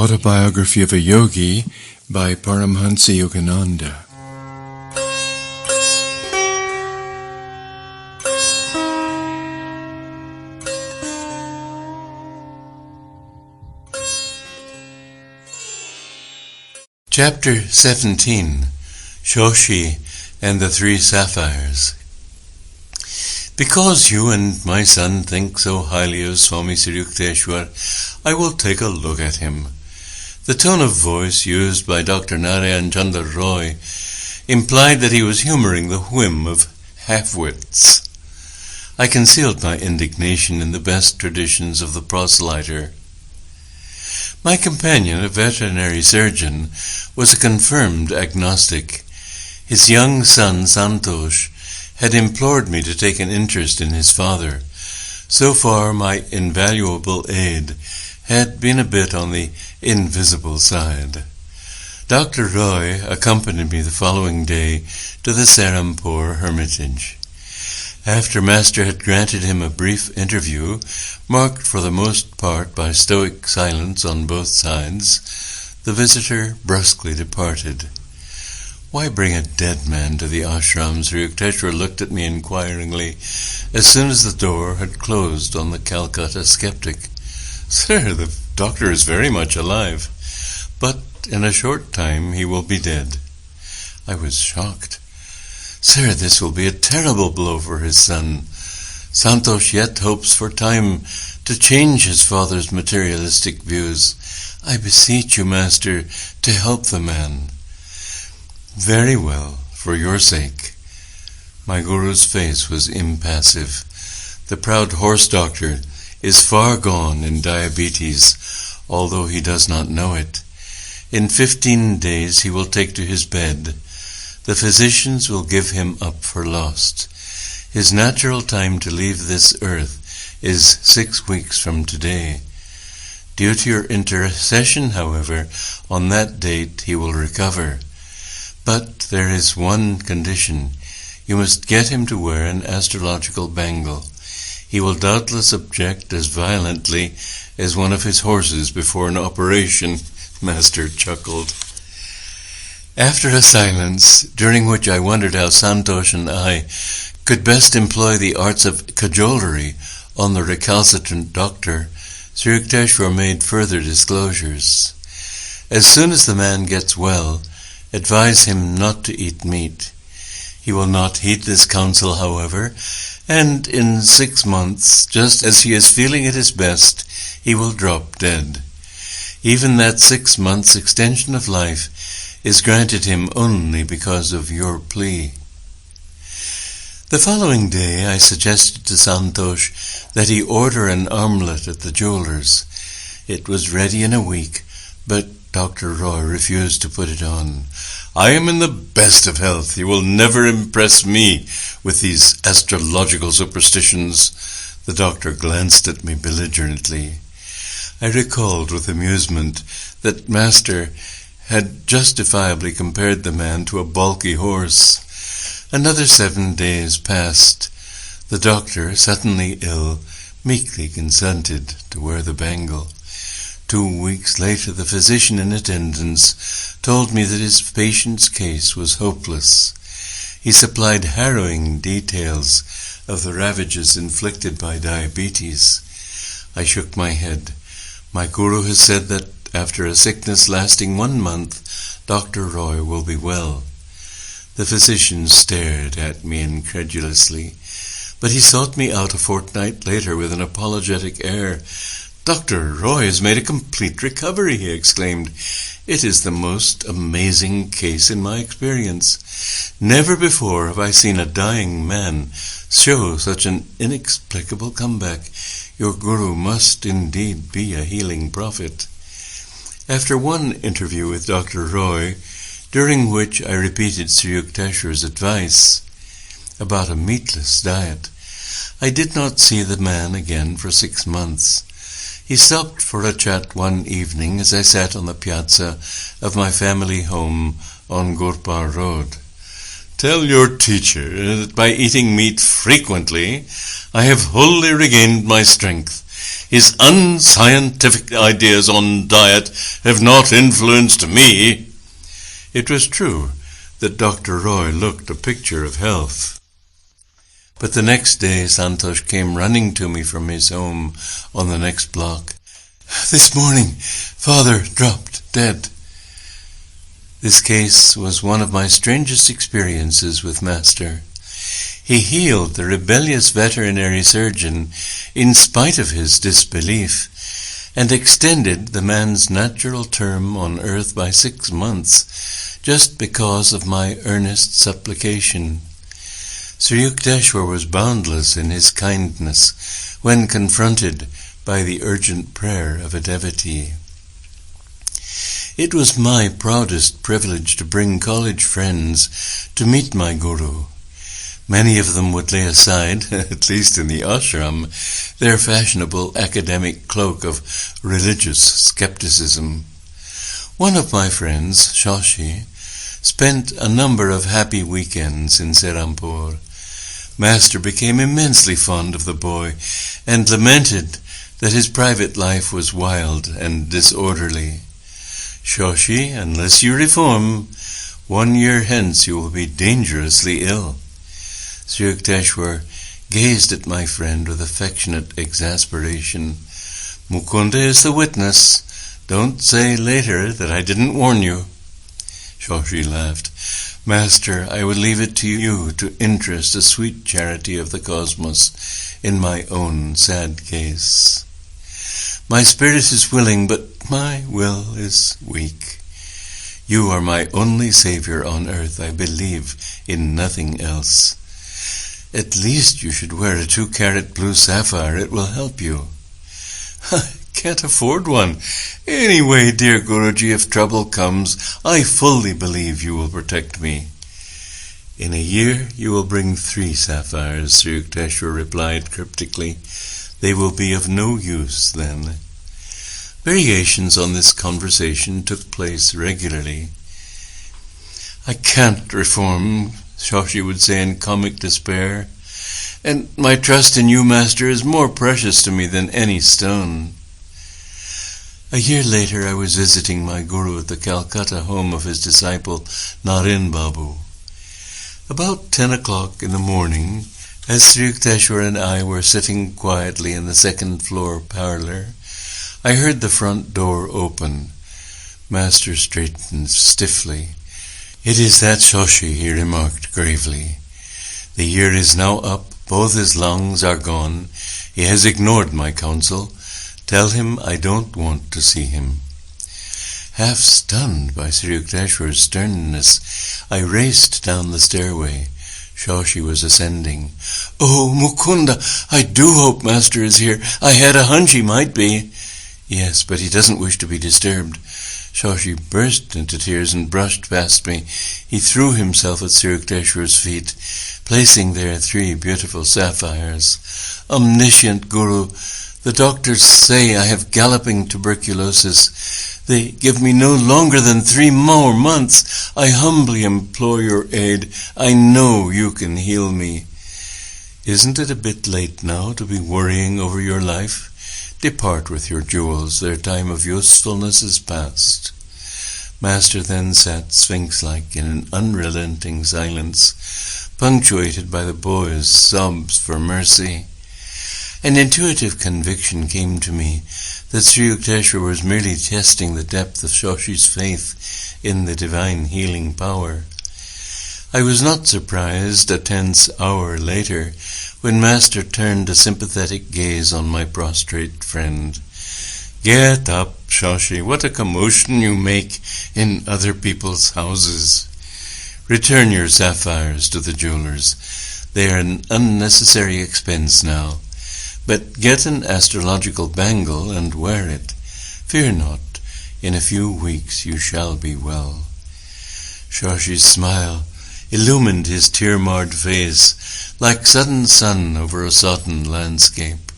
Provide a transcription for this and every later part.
Autobiography of a Yogi by Paramhansa Yogananda. Chapter 17, Shoshi and the Three Sapphires. Because you and my son think so highly of Swami Sri Yukteswar, I will take a look at him. The tone of voice used by Dr. Narayan Chandra Roy implied that he was humoring the whim of half-wits. I concealed my indignation in the best traditions of the proselyter. My companion, a veterinary surgeon, was a confirmed agnostic. His young son, Santosh, had implored me to take an interest in his father. So far, my invaluable aid had been a bit on the invisible side. Dr. Roy accompanied me the following day to the Serampore Hermitage. After Master had granted him a brief interview, marked for the most part by stoic silence on both sides, the visitor brusquely departed. "Why bring a dead man to the ashram?" Sri Yukteswar looked at me inquiringly as soon as the door had closed on the Calcutta skeptic. "Sir, the doctor is very much alive, but in a short time he will be dead." I was shocked. "Sir, this will be a terrible blow for his son. Santosh yet hopes for time to change his father's materialistic views. I beseech you, Master, to help the man." "Very well, for your sake." My guru's face was impassive. The proud horse doctor is far gone in diabetes, although he does not know it. In 15 days he will take to his bed. The physicians will give him up for lost. His natural time to leave this earth is 6 weeks from today. Due to your intercession, however, on that date he will recover. But there is one condition. You must get him to wear an astrological bangle. He will doubtless object as violently as one of his horses before an operation. Master chuckled. After a silence, during which I wondered how Santosh and I could best employ the arts of cajolery on the recalcitrant doctor, Sri Yukteswar made further disclosures. As soon as the man gets well, advise him not to eat meat. He will not heed this counsel, however, and in 6 months, just as he is feeling at his best, he will drop dead. Even that 6 months extension of life is granted him only because of your plea. The following day I suggested to Santosh that he order an armlet at the jeweler's. It was ready in a week, but Dr. Roy refused to put it on. "I am in the best of health. You will never impress me with these astrological superstitions." The doctor glanced at me belligerently. I recalled with amusement that Master had justifiably compared the man to a balky horse. Another 7 days passed. The doctor, suddenly ill, meekly consented to wear the bangle. 2 weeks later, the physician in attendance told me that his patient's case was hopeless. He supplied harrowing details of the ravages inflicted by diabetes. I shook my head. My guru has said that after a sickness lasting 1 month, Dr. Roy will be well. The physician stared at me incredulously, but he sought me out a fortnight later with an apologetic air. "Dr. Roy has made a complete recovery," he exclaimed. "It is the most amazing case in my experience. Never before have I seen a dying man show such an inexplicable comeback. Your guru must indeed be a healing prophet." After one interview with Dr. Roy, during which I repeated Sri Yukteswar's advice about a meatless diet, I did not see the man again for 6 months. He stopped for a chat one evening as I sat on the piazza of my family home on Gurpar Road. "Tell your teacher that by eating meat frequently, I have wholly regained my strength. His unscientific ideas on diet have not influenced me." It was true that Dr. Roy looked a picture of health. But the next day Santosh came running to me from his home on the next block. "This morning, Father dropped dead." This case was one of my strangest experiences with Master. He healed the rebellious veterinary surgeon in spite of his disbelief, and extended the man's natural term on earth by 6 months, just because of my earnest supplication. Sri Yukteswar was boundless in his kindness when confronted by the urgent prayer of a devotee. It was my proudest privilege to bring college friends to meet my Guru. Many of them would lay aside, at least in the ashram, their fashionable academic cloak of religious skepticism. One of my friends, Shashi, spent a number of happy weekends in Serampore. Master became immensely fond of the boy and lamented that his private life was wild and disorderly. "Shashi, unless you reform, 1 year hence you will be dangerously ill." Sri Yukteswar gazed at my friend with affectionate exasperation. "Mukunda is the witness. Don't say later that I didn't warn you." Shashi laughed. "Master, I would leave it to you to interest the sweet charity of the cosmos in my own sad case. My spirit is willing, but my will is weak. You are my only savior on earth. I believe in nothing else. At least you should wear a 2-carat blue sapphire. It will help you." "I can't afford one. Anyway, dear Guruji, if trouble comes, I fully believe you will protect me." "In a year you will bring 3 sapphires, Sri Yukteswar replied cryptically. "They will be of no use then." Variations on this conversation took place regularly. "I can't reform," Shashi would say in comic despair, "and my trust in you, Master, is more precious to me than any stone." A year later I was visiting my Guru at the Calcutta home of his disciple Naren Babu. About 10 o'clock in the morning, as Sri Yukteswar and I were sitting quietly in the second-floor parlor, I heard the front door open. Master straightened stiffly. "It is that Shashi," he remarked gravely. "The year is now up, both his lungs are gone. He has ignored my counsel. Tell him I don't want to see him." Half stunned by Sri Yukteswar's sternness, I raced down the stairway. Shashi was ascending. "Oh, Mukunda, I do hope Master is here. I had a hunch he might be." "Yes, but he doesn't wish to be disturbed." Shashi burst into tears and brushed past me. He threw himself at Sri Yukteswar's feet, placing there 3 beautiful sapphires. "Omniscient Guru, the doctors say I have galloping tuberculosis. They give me no longer than 3 more months. I humbly implore your aid. I know you can heal me." "Isn't it a bit late now to be worrying over your life? Depart with your jewels. Their time of usefulness is past." Master then sat sphinx-like in an unrelenting silence, punctuated by the boy's sobs for mercy. An intuitive conviction came to me that Sri Yukteswar was merely testing the depth of Shashi's faith in the divine healing power. I was not surprised a tense hour later when Master turned a sympathetic gaze on my prostrate friend. "Get up, Shashi. What a commotion you make in other people's houses. Return your sapphires to the jewelers. They are an unnecessary expense now. But get an astrological bangle and wear it. Fear not. In a few weeks you shall be well." Shashi's smile illumined his tear-marred face like sudden sun over a sodden landscape.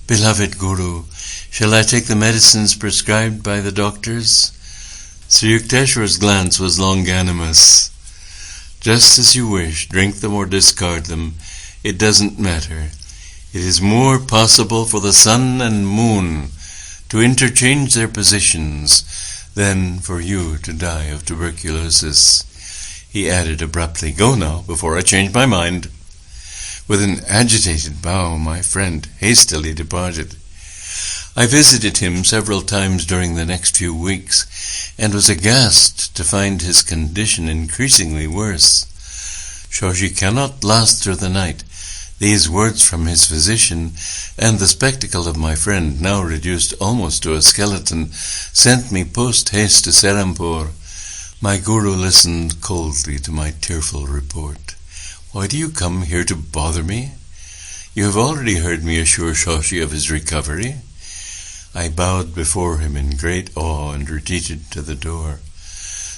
"Beloved Guru, shall I take the medicines prescribed by the doctors?" Sri Yukteswar's glance was longanimous. "Just as you wish. Drink them or discard them. It doesn't matter. It is more possible for the sun and moon to interchange their positions than for you to die of tuberculosis." He added abruptly, "Go now, before I change my mind." With an agitated bow, my friend hastily departed. I visited him several times during the next few weeks, and was aghast to find his condition increasingly worse. "Shoshi cannot last through the night." These words from his physician, and the spectacle of my friend, now reduced almost to a skeleton, sent me post-haste to Serampore. My guru listened coldly to my tearful report. "Why do you come here to bother me? You have already heard me assure Shoshi of his recovery." I bowed before him in great awe and retreated to the door.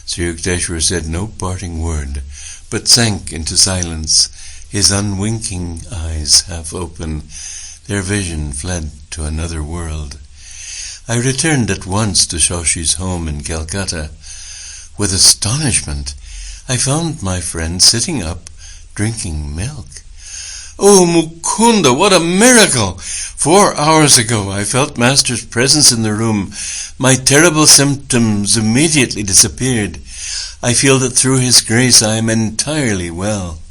Sri Yukteswar said no parting word, but sank into silence, his unwinking eyes half open. Their vision fled to another world. I returned at once to Shoshi's home in Calcutta. With astonishment, I found my friend sitting up, drinking milk. "Oh, Mukunda, what a miracle! 4 hours ago I felt Master's presence in the room. My terrible symptoms immediately disappeared. I feel that through his grace I am entirely well."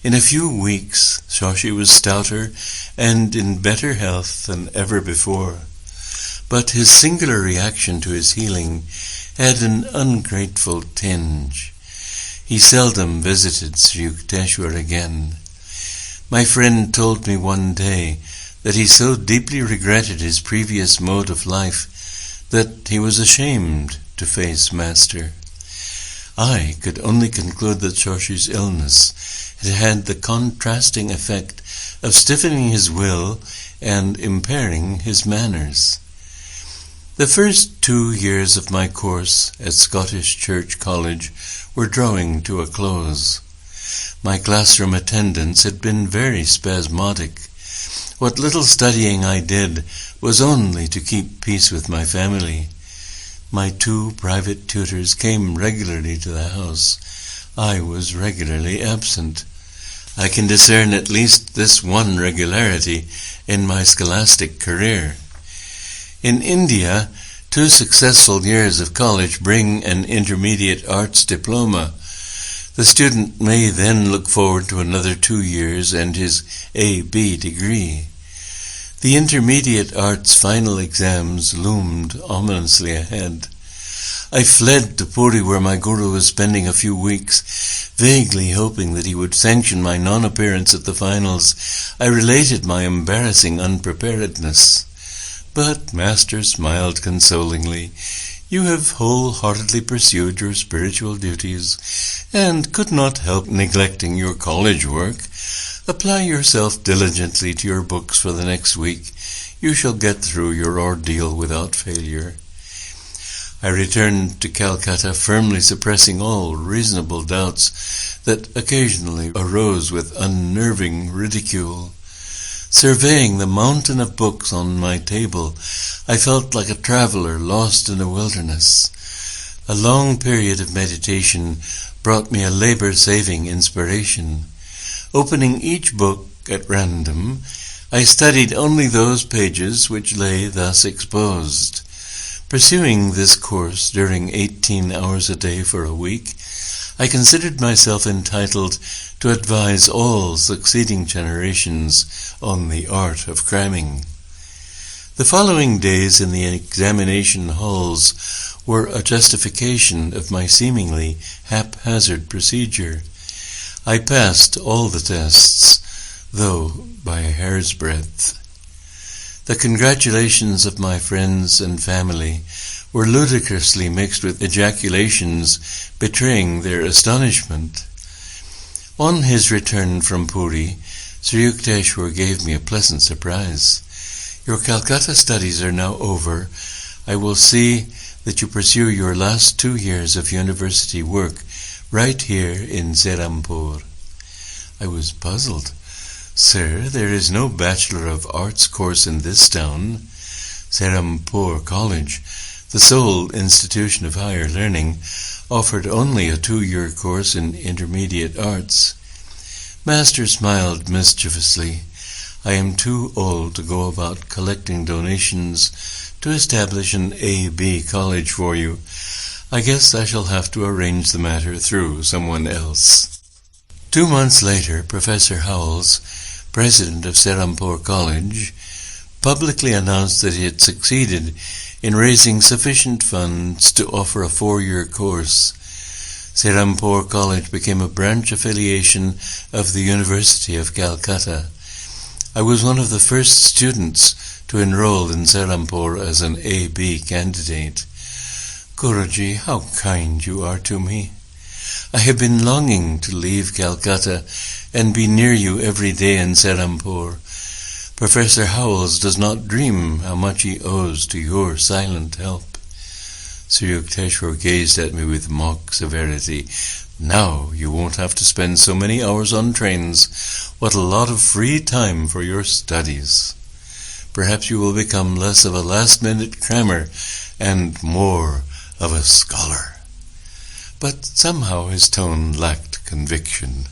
In a few weeks, Shoshi was stouter and in better health than ever before. But his singular reaction to his healing had an ungrateful tinge. He seldom visited Sri Yukteswar again. My friend told me one day that he so deeply regretted his previous mode of life that he was ashamed to face Master. I could only conclude that Shoshi's illness had had the contrasting effect of stiffening his will and impairing his manners. The first 2 years of my course at Scottish Church College were drawing to a close. My classroom attendance had been very spasmodic. What little studying I did was only to keep peace with my family. My 2 private tutors came regularly to the house. I was regularly absent. I can discern at least this one regularity in my scholastic career. In India, 2 successful years of college bring an intermediate arts diploma. The student may then look forward to another 2 years and his A.B. degree. The intermediate arts final exams loomed ominously ahead. I fled to Puri, where my guru was spending a few weeks, vaguely hoping that he would sanction my non-appearance at the finals. I related my embarrassing unpreparedness. But Master smiled consolingly. "You have wholeheartedly pursued your spiritual duties, and could not help neglecting your college work. Apply yourself diligently to your books for the next week. You shall get through your ordeal without failure." I returned to Calcutta, firmly suppressing all reasonable doubts that occasionally arose with unnerving ridicule. Surveying the mountain of books on my table, I felt like a traveler lost in a wilderness. A long period of meditation brought me a labor-saving inspiration. Opening each book at random, I studied only those pages which lay thus exposed. Pursuing this course during 18 hours a day for a week, I considered myself entitled to advise all succeeding generations on the art of cramming. The following days in the examination halls were a justification of my seemingly haphazard procedure. I passed all the tests, though by a hair's breadth. The congratulations of my friends and family were ludicrously mixed with ejaculations betraying their astonishment. On his return from Puri, Sri Yukteswar gave me a pleasant surprise. "Your Calcutta studies are now over. I will see that you pursue your last 2 years of university work right here in Serampore." I was puzzled. "Sir, there is no Bachelor of Arts course in this town." Serampore College, the sole institution of higher learning, offered only a 2-year course in intermediate arts. Master smiled mischievously. I am too old to go about collecting donations to establish an A.B. college for you. I guess I shall have to arrange the matter through someone else." 2 months later, Professor Howells, president of Serampore College, publicly announced that he had succeeded in raising sufficient funds to offer a 4-year course. Serampore College became a branch affiliation of the University of Calcutta. I was one of the first students to enroll in Serampore as an A.B. candidate. Guruji, how kind you are to me. I have been longing to leave Calcutta and be near you every day in Serampore. Professor Howells does not dream how much he owes to your silent help." Sri Yukteswar gazed at me with mock severity. "Now you won't have to spend so many hours on trains. What a lot of free time for your studies. Perhaps you will become less of a last-minute crammer and more of a scholar." But somehow his tone lacked conviction.